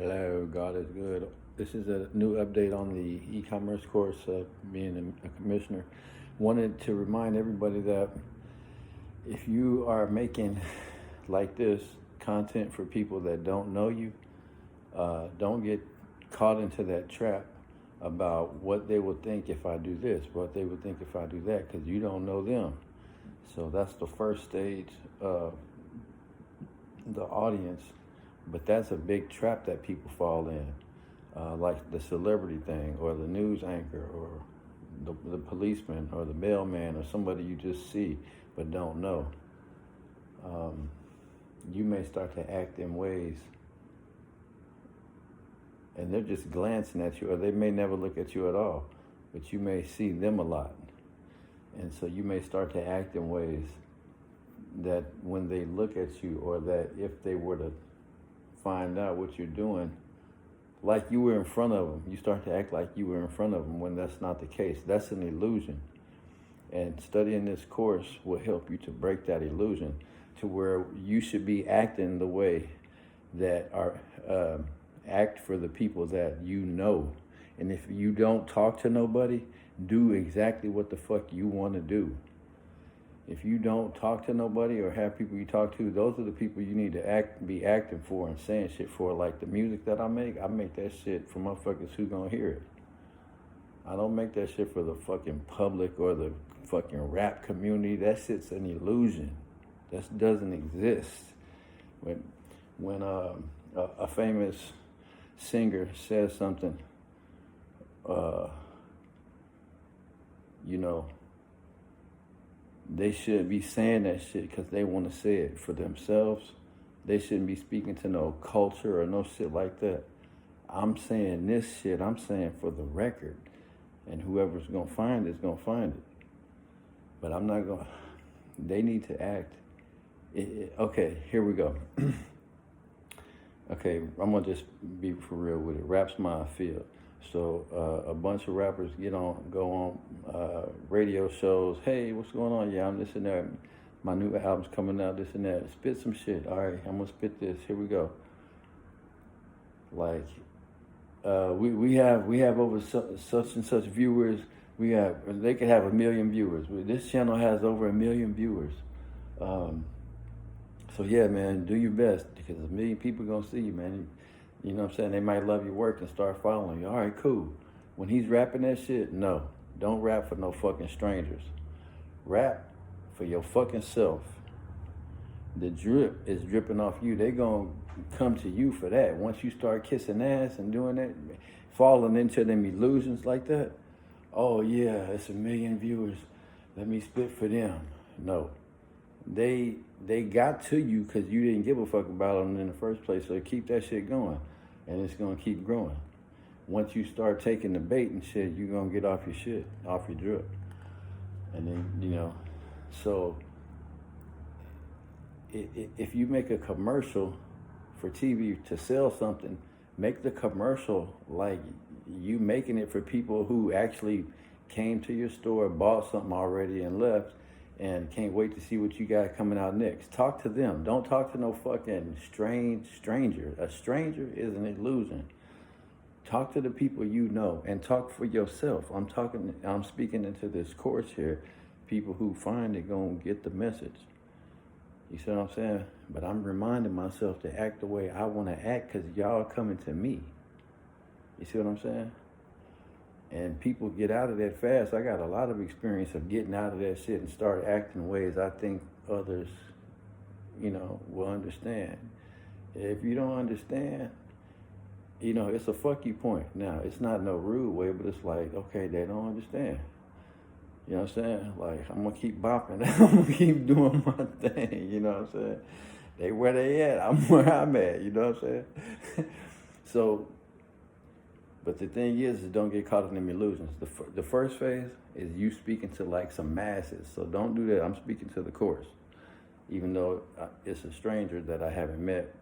Hello, God is good. This is a new update on the e-commerce course, being a commissioner. Wanted to remind everybody that if you are making like this content for people that don't know you, don't get caught into that trap about what they will think if I do this, what they would think if I do that, because you don't know them. So that's the first stage of the audience, but that's a big trap that people fall in, like the celebrity thing, or the news anchor, or the policeman, or the mailman, or somebody you just see but don't know. You may start to act in ways, and they're just glancing at you, or they may never look at you at all, but you may see them a lot. And so you may start to act in ways that when they look at you, or that if they were to find out what you're doing, like you were in front of them, you start to act like you were in front of them when that's not the case. That's an illusion. And studying this course will help you to break that illusion to where you should be acting the way that are act for the people that you know. And if you don't talk to nobody, do exactly what the fuck you want to do. If you don't talk to nobody or have people you talk to, those are the people you need to be acting for and saying shit for. Like the music that I make that shit for motherfuckers who gonna hear it. I don't make that shit for the fucking public or the fucking rap community. That shit's an illusion. That doesn't exist. When a famous singer says something, they should be saying that shit because they want to say it for themselves. They shouldn't be speaking to no culture or no shit like that. I'm saying this shit, I'm saying for the record. And whoever's going to find it is going to find it. But I'm not going to, they need to act. Okay, here we go. Okay, I'm going to just be for real with it. Rap's my field. So a bunch of rappers go on radio shows. Hey, what's going on? Yeah, I'm this and that. My new album's coming out, this and that. Spit some shit. All right, I'm gonna spit this. Here we go. Like we have over such and such viewers. They could have 1 million viewers. This channel has over 1 million viewers. So yeah, man, do your best because 1 million people gonna see you, man. You know what I'm saying? They might love your work and start following you. All right, cool. When he's rapping that shit, no. Don't rap for no fucking strangers. Rap for your fucking self. The drip is dripping off you. They gonna come to you for that. Once you start kissing ass and doing that, falling into them illusions like that, oh yeah, it's 1 million viewers. Let me spit for them. No. They got to you because you didn't give a fuck about them in the first place. So keep that shit going, and it's gonna keep growing. Once you start taking the bait and shit, you're gonna get off your shit, off your drip, and then So if you make a commercial for TV to sell something, make the commercial like you making it for people who actually came to your store, bought something already, and left. And can't wait to see what you got coming out next. Talk to them. Don't talk to no fucking stranger. A stranger is an illusion. Talk to the people you know and talk for yourself. I'm speaking into this course here. People who find it gonna get the message. You see what I'm saying? But I'm reminding myself to act the way I want to act because y'all coming to me. You see what I'm saying? And people get out of that fast. I got a lot of experience of getting out of that shit and start acting ways I think others, will understand. If you don't understand, it's a fuck you point. Now, it's not no rude way, but it's like, okay, they don't understand. You know what I'm saying? Like, I'm going to keep bopping. I'm going to keep doing my thing. You know what I'm saying? They where they at. I'm where I'm at. You know what I'm saying? So, but the thing is don't get caught in them illusions. The first phase is you speaking to like some masses. So don't do that. I'm speaking to the course. Even though it's a stranger that I haven't met,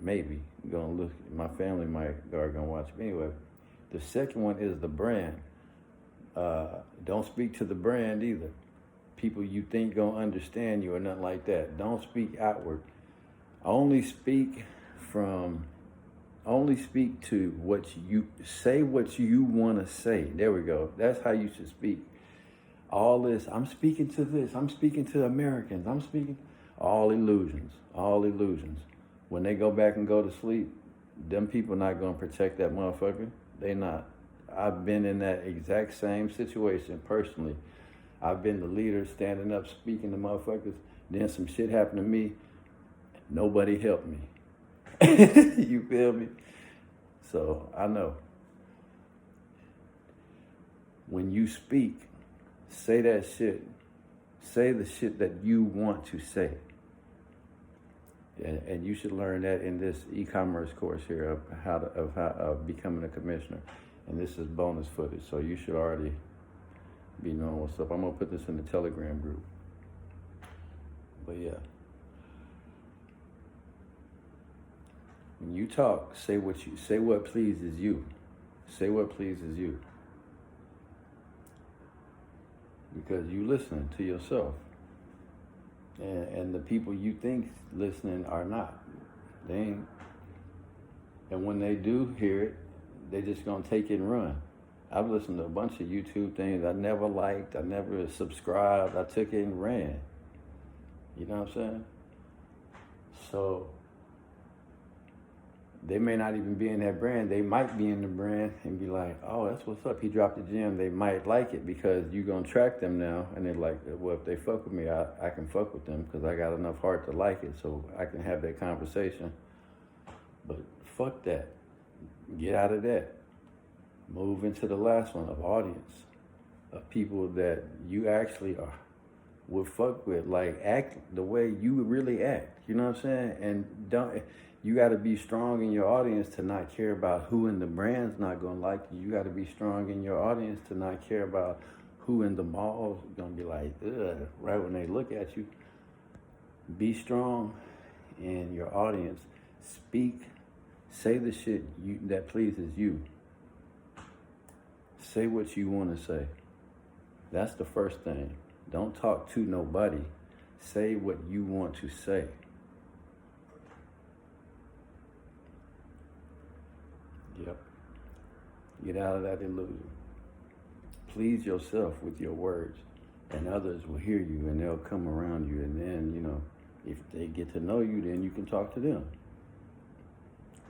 maybe gonna look, my family might are gonna watch me anyway. The second one is the brand. Don't speak to the brand either. People you think gonna understand you or nothing like that. Don't speak outward. Only speak from only speak to what you say, what you want to say. There we go. That's how you should speak. All this, I'm speaking to this, I'm speaking to Americans, I'm speaking, all illusions, all illusions. When they go back and go to sleep, them people not going to protect that motherfucker. They not. I've been in that exact same situation personally. I've been the leader standing up, speaking to motherfuckers. Then some shit happened to me. Nobody helped me. You feel me? So I know. When you speak, say that shit. Say the shit that you want to say. And you should learn that in this e-commerce course here of becoming a commissioner. And this is bonus footage, so you should already be knowing what's up. I'm gonna put this in the Telegram group. But yeah, when you talk, say what pleases you. Say what pleases you. Because you listen to yourself. And the people you think listening are not. They ain't. And when they do hear it, they just gonna take it and run. I've listened to a bunch of YouTube things I never liked, I never subscribed, I took it and ran. You know what I'm saying? So they may not even be in that brand. They might be in the brand and be like, oh, that's what's up. He dropped the gem. They might like it because you're going to track them now. And they're like, well, if they fuck with me, I can fuck with them because I got enough heart to like it so I can have that conversation. But fuck that. Get out of that. Move into the last one of audience, of people that you actually would fuck with. Like, act the way you would really act. You know what I'm saying? And don't... You got to be strong in your audience to not care about who in the brand's not going to like you. You got to be strong in your audience to not care about who in the mall's going to be like, ugh, right when they look at you. Be strong in your audience. Speak. Say the shit that pleases you. Say what you want to say. That's the first thing. Don't talk to nobody. Say what you want to say. Yep. Get out of that illusion. Please yourself with your words, and others will hear you, and they'll come around you, and then, if they get to know you, then you can talk to them.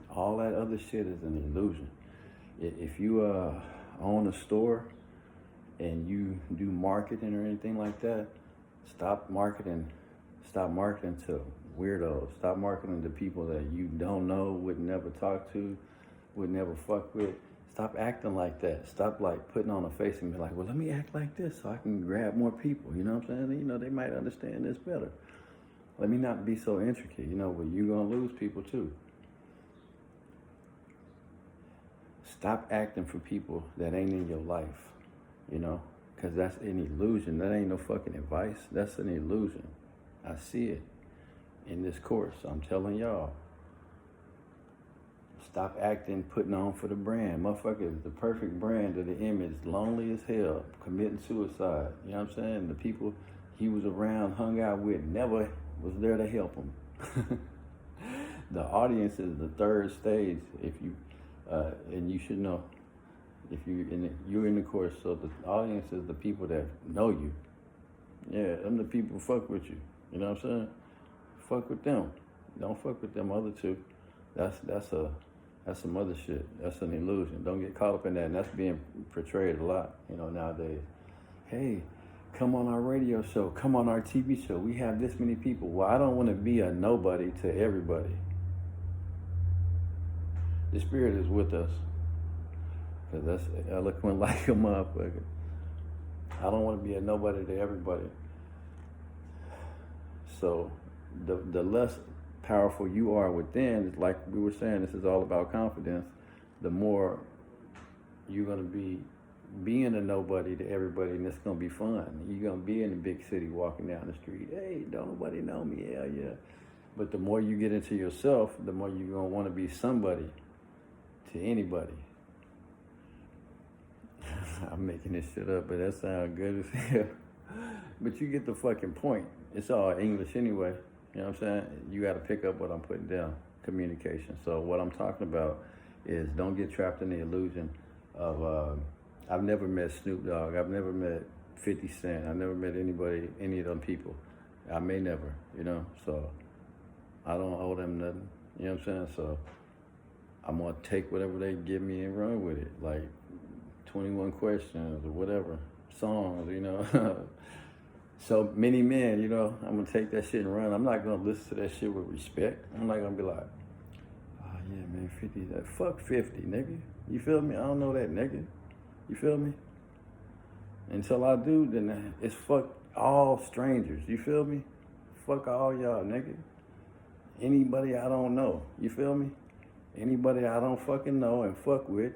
All that other shit is an illusion. If you own a store and you do marketing or anything like that, stop marketing to weirdos. Stop marketing to people that you don't know, would never talk to, would never fuck with. Stop acting like that. Stop putting on a face and be like, well, let me act like this so I can grab more people. You know what I'm saying? They might understand this better. Let me not be so intricate, but you're going to lose people too. Stop acting for people that ain't in your life, because that's an illusion. That ain't no fucking advice. That's an illusion. I see it in this course. I'm telling y'all. Stop acting, putting on for the brand. Motherfucker is the perfect brand of the image. Lonely as hell, committing suicide. You know what I'm saying? The people he was around, hung out with, never was there to help him. The audience is the third stage. If you, and you should know, if you're in the course. So the audience is the people that know you. Yeah, them the people who fuck with you. You know what I'm saying? Fuck with them. Don't fuck with them other two. That's some other shit. That's an illusion. Don't get caught up in that. And that's being portrayed a lot, nowadays. Hey, come on our radio show. Come on our TV show. We have this many people. Well, I don't want to be a nobody to everybody. The Spirit is with us. Because that's eloquent like a motherfucker. I don't want to be a nobody to everybody. So the less powerful you are within, like we were saying, this is all about confidence. The more you're going to be being a nobody to everybody, and it's going to be fun. You're going to be in a big city walking down the street. Hey, don't nobody know me. Yeah. But the more you get into yourself, the more you're going to want to be somebody to anybody. I'm making this shit up, but that sounds good as hell. But you get the fucking point. It's all English anyway. You know what I'm saying? You got to pick up what I'm putting down. Communication. So what I'm talking about is don't get trapped in the illusion of, I've never met Snoop Dogg. I've never met 50 Cent. I've never met anybody, any of them people. I may never, so I don't owe them nothing, you know what I'm saying? So I'm gonna take whatever they give me and run with it, like 21 Questions or whatever, songs, So Many Men, I'm gonna take that shit and run. I'm not gonna listen to that shit with respect. I'm not gonna be like, oh yeah, man, 50, fuck 50, nigga. You feel me? I don't know that nigga. You feel me? Until I do, then it's fuck all strangers. You feel me? Fuck all y'all, nigga. Anybody I don't know. You feel me? Anybody I don't fucking know and fuck with,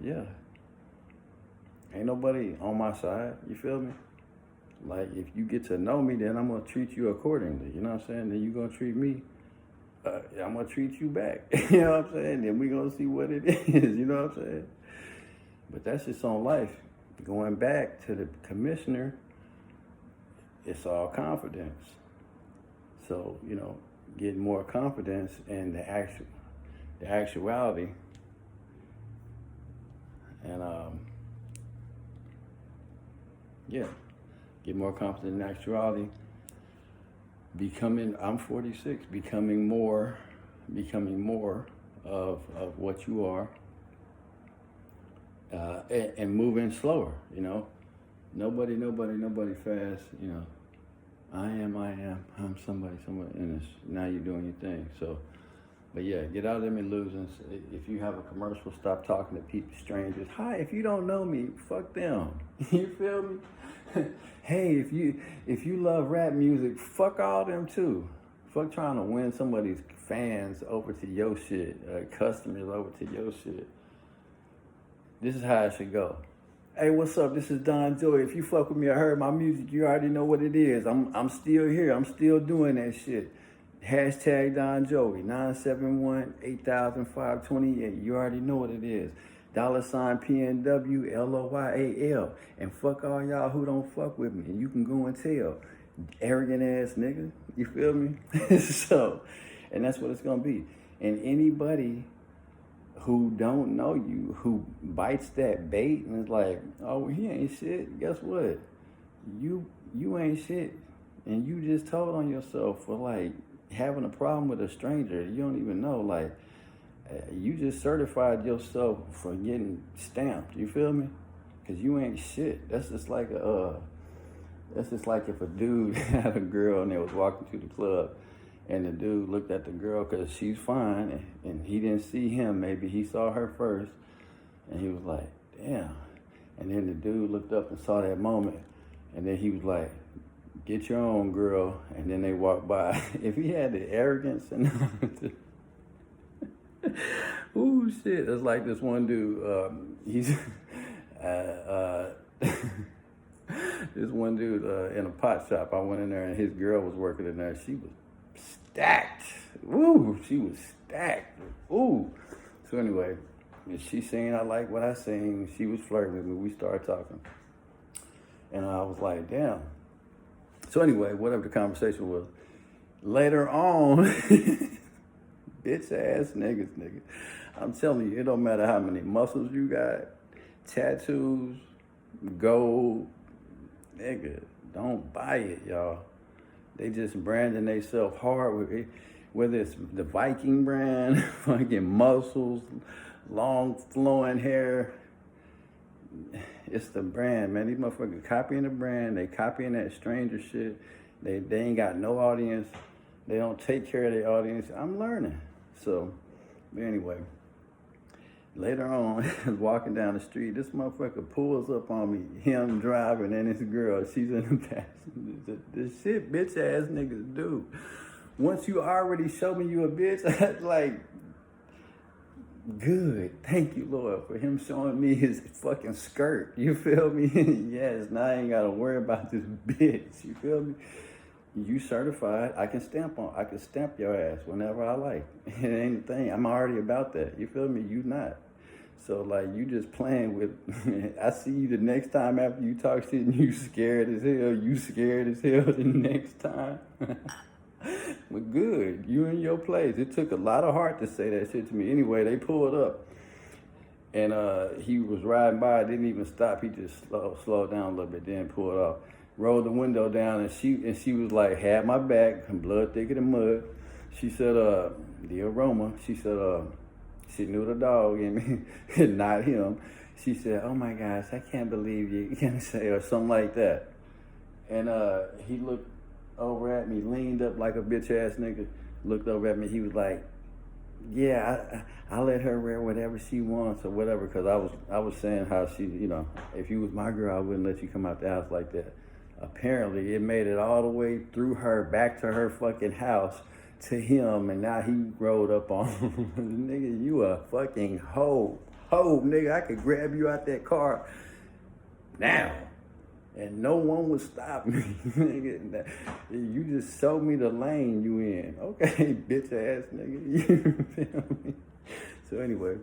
yeah. Ain't nobody on my side. You feel me? Like, if you get to know me, then I'm going to treat you accordingly. You know what I'm saying? Then you're going to treat me, I'm going to treat you back. You know what I'm saying? Then we're going to see what it is. You know what I'm saying? But that's just on life. Going back to the commissioner, it's all confidence. So, getting more confidence in the actuality. And, get more confident in actuality. I'm 46, becoming more of what you are, and moving slower, Nobody fast, I'm somebody, and now you're doing your thing. So, but yeah, get out of them illusions. If you have a commercial, stop talking to people, strangers. Hi, if you don't know me, fuck them. You feel me? Hey, if you love rap music, fuck all them too. Fuck trying to win somebody's fans over to your shit, customers over to your shit. This is how it should go. Hey, what's up? This is Don Joey. If you fuck with me or heard my music, you already know what it is. I'm still here. I'm still doing that shit. Hashtag Don Joey, 971-8000-528. You already know what it is. $ PNW LOYAL. And fuck all y'all who don't fuck with me. And you can go and tell. Arrogant ass nigga. You feel me? So, and that's what it's gonna be. And anybody who don't know you, who bites that bait and is like, oh, he ain't shit. Guess what? You ain't shit. And you just told on yourself for like having a problem with a stranger you don't even know. Like, you just certified yourself for getting stamped. You feel me? Because you ain't shit. That's just like if a dude had a girl and they was walking through the club and the dude looked at the girl because she's fine and he didn't see him. Maybe he saw her first and he was like, damn. And then the dude looked up and saw that moment and then he was like, get your own girl. And then they walked by. If he had the arrogance and ooh, shit. It's like this one dude, this one dude in a pot shop. I went in there and his girl was working in there. She was stacked. Ooh, she was stacked. Ooh. So anyway, she saying I like what I sing. She was flirting with me. We started talking. And I was like, damn. So anyway, whatever the conversation was, later on, bitch ass niggas, nigga. I'm telling you, it don't matter how many muscles you got, tattoos, gold, nigga, don't buy it, y'all. They just branding themselves hard with it, whether it's the Viking brand, fucking muscles, long flowing hair. It's the brand, man. These motherfuckers copying the brand. They copying that stranger shit. They ain't got no audience. They don't take care of their audience. I'm learning. So, but anyway, later on, walking down the street, this motherfucker pulls up on me, him driving and his girl, she's in the passenger. This shit bitch ass niggas do. Once you already show me you a bitch, that's like, good. Thank you, Lord, for him showing me his fucking skirt. You feel me? Yes, now I ain't got to worry about this bitch. You feel me? You certified. I can stamp your ass whenever I like. It ain't a thing. I'm already about that. You feel me? You not. So, like, you just playing with, I see you the next time after you talk shit and you scared as hell. You scared as hell the next time. But good, you in your place. It took a lot of heart to say that shit to me. Anyway, they pulled up, and he was riding by, didn't even stop. He just slowed down a little bit, then pulled off. Rolled the window down, and she was like, had my back, blood thicker than mud. She said, the aroma. She said, she knew the dog in me, not him. She said, oh my gosh, I can't believe you can say, or something like that. And he looked over at me, leaned up like a bitch ass nigga, looked over at me. He was like, yeah, I let her wear whatever she wants or whatever, because I was saying how she, you know, if you was my girl, I wouldn't let you come out the house like that. Apparently, it made it all the way through her, back to her fucking house, to him, and now he rolled up on him. Nigga, you a fucking hoe. Hoe, nigga, I could grab you out that car now, and no one would stop me. Nigga, you just showed me the lane you in. Okay, bitch ass nigga. You feel me? So anyway,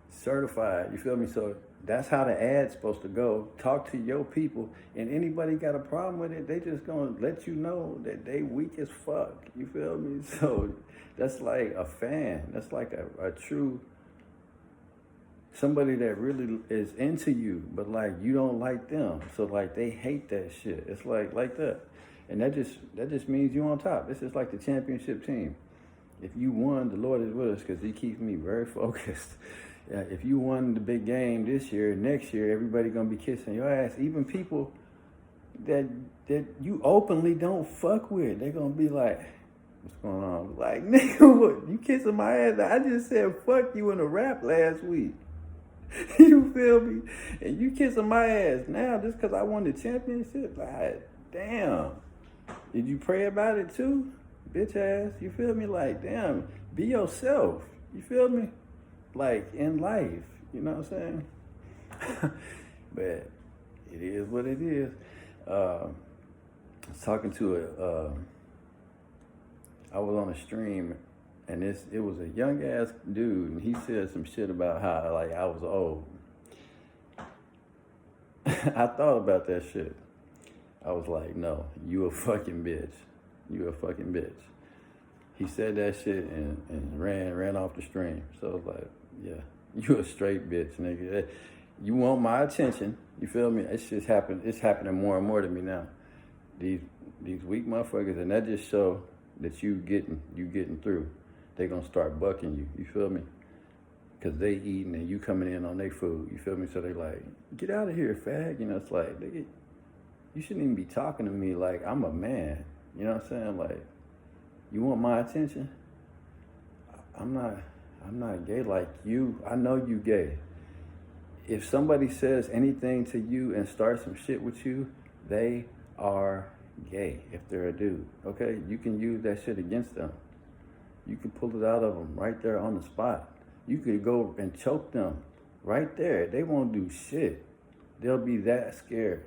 certified, you feel me? So that's how the ad's supposed to go. Talk to your people, and anybody got a problem with it, they just gonna let you know that they weak as fuck. You feel me? So that's like a fan. That's like a true, somebody that really is into you, but like you don't like them. So like they hate that shit. It's like that. And that just means you on top. This is like the championship team. If you won, the Lord is with us, because he keeps me very focused. If you won the big game this year, next year, everybody gonna be kissing your ass. Even people that you openly don't fuck with, they gonna be like, what's going on? Like, nigga, what? You kissing my ass? I just said fuck you in a rap last week. You feel me? And you kissing my ass now just because I won the championship? Like, damn. Did you pray about it too? Bitch ass. You feel me? Like, damn. Be yourself. You feel me? Like, in life. You know what I'm saying? But it is what it is. I was talking to I was on a stream, and it was a young ass dude, and he said some shit about how like I was old. I thought about that shit. I was like, no, you a fucking bitch. You a fucking bitch. He said that shit and ran off the stream. So I was like, yeah, you a straight bitch, nigga. You want my attention. You feel me? It's just happened. It's happening more and more to me now. These weak motherfuckers, and that just show that you getting through. They gonna start bucking you. You feel me? Cause they eating and you coming in on their food. You feel me? So they like, get out of here, fag. You know, it's like, nigga, you shouldn't even be talking to me like I'm a man. You know what I'm saying? Like, you want my attention? I'm not gay like you. I know you gay. If somebody says anything to you and starts some shit with you, they are gay if they're a dude. Okay? You can use that shit against them. You can pull it out of them right there on the spot. You could go and choke them right there. They won't do shit. They'll be that scared.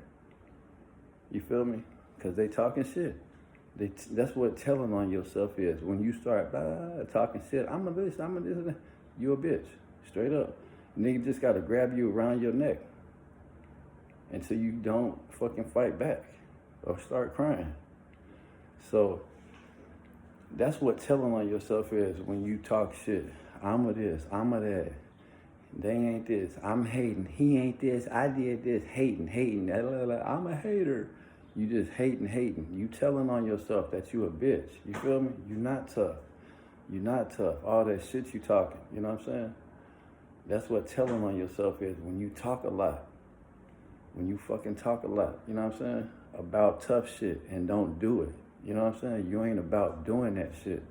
You feel me? Because they talking shit. That's what telling on yourself is. When you start talking shit, I'm a this, you a bitch. Straight up. Nigga just gotta grab you around your neck until you don't fucking fight back or start crying. So that's what telling on yourself is when you talk shit. I'm a this, I'm a that. They ain't this. I'm hating. He ain't this. I did this. Hating. I'm a hater. You just hating. You telling on yourself that you a bitch. You feel me? You're not tough. You're not tough. All that shit you talking. You know what I'm saying? That's what telling on yourself is when you talk a lot. When you fucking talk a lot. You know what I'm saying? About tough shit and don't do it. You know what I'm saying? You ain't about doing that shit.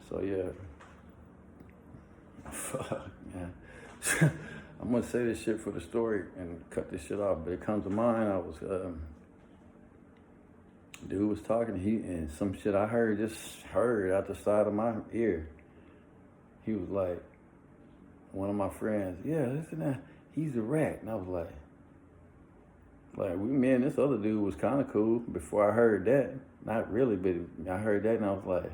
So yeah. Fuck, man. I'm gonna say this shit for the story and cut this shit off, but it comes to mind. I was, dude was talking, and some shit I heard out the side of my ear. He was like, one of my friends, yeah, listen, that he's a rat, and I was like, me and this other dude was kind of cool before I heard that. Not really, but I heard that, and I was like,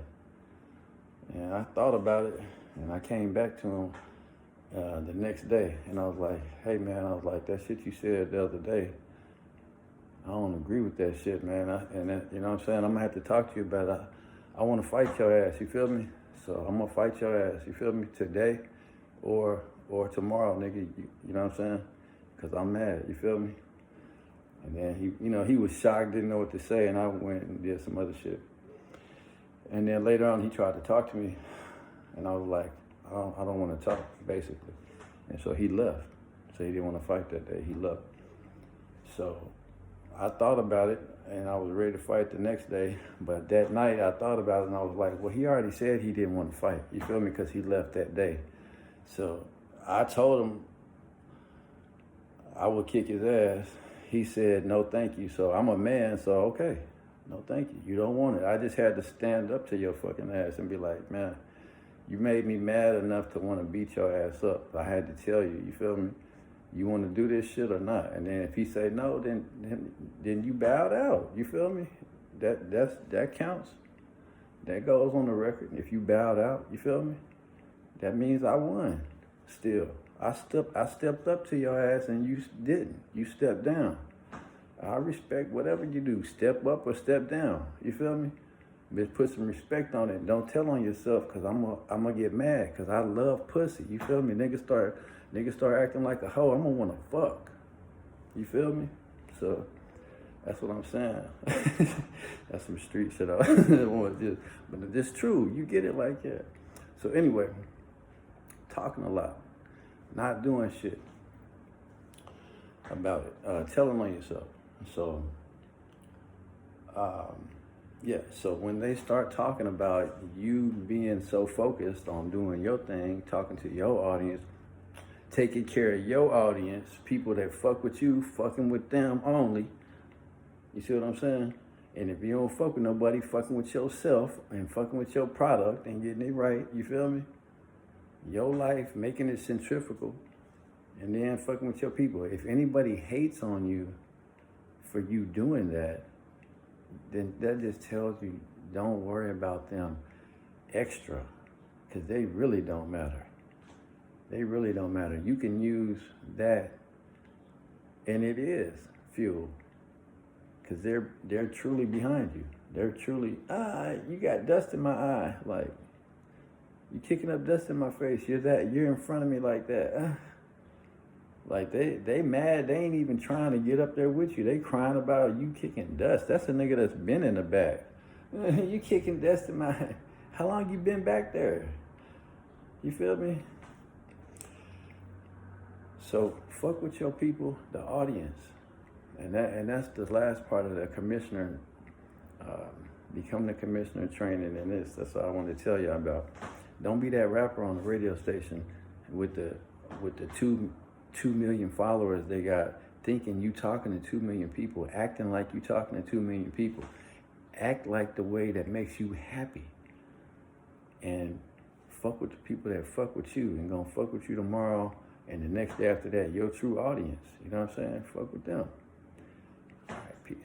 and I thought about it, and I came back to him the next day, and I was like, hey man, I was like, that shit you said the other day, I don't agree with that shit, man. You know what I'm saying? I'm gonna have to talk to you about it. I want to fight your ass. You feel me? So I'm gonna fight your ass. You feel me? Today, or tomorrow, nigga. You know what I'm saying? Cause I'm mad. You feel me? And then he was shocked, didn't know what to say, and I went and did some other shit. And then later on, he tried to talk to me, and I was like, I don't want to talk, basically. And so he left. So he didn't want to fight that day. He left. So I thought about it, and I was ready to fight the next day. But that night, I thought about it, and I was like, well, he already said he didn't want to fight. You feel me? Because he left that day. So I told him I would kick his ass. He said, no, thank you. So I'm a man, so okay. No, thank you. You don't want it. I just had to stand up to your fucking ass and be like, man, you made me mad enough to want to beat your ass up. I had to tell you, you feel me? You want to do this shit or not? And then if he say no, then you bowed out. You feel me? That counts. That goes on the record. If you bowed out, you feel me? That means I won. Still, I stepped up to your ass and you didn't. You stepped down. I respect whatever you do. Step up or step down. You feel me? But put some respect on it. Don't tell on yourself, because I'm gonna get mad, because I love pussy. You feel me? Niggas start acting like a hoe. I'm gonna want to fuck. You feel me? So that's what I'm saying. That's some street shit. But it's true. You get it like that. So anyway, talking a lot, not doing shit about it, telling on yourself. So, yeah, so when they start talking about you being so focused on doing your thing, talking to your audience, taking care of your audience, people that fuck with you, fucking with them only, you see what I'm saying? And if you don't fuck with nobody, fucking with yourself and fucking with your product and getting it right, you feel me? Your life, making it centrifugal, and then fucking with your people. If anybody hates on you for you doing that, then that just tells you don't worry about them extra, because they really don't matter. They really don't matter. You can use that, and it is fuel, because they're truly behind you. They're truly, you got dust in my eye, like you kicking up dust in my face. You're in front of me like that. Like they mad. They ain't even trying to get up there with you. They crying about you kicking dust. That's a nigga that's been in the back. You kicking dust in my. How long you been back there? You feel me? So fuck with your people, the audience, and that's the last part of the commissioner. Become the commissioner training, and that's what I want to tell you about. Don't be that rapper on the radio station with the 2 million followers they got, thinking you talking to 2 million people, acting like you talking to 2 million people. Act like the way that makes you happy, and fuck with the people that fuck with you and gonna fuck with you tomorrow and the next day after that. Your true audience, you know what I'm saying? Fuck with them. All right, peace.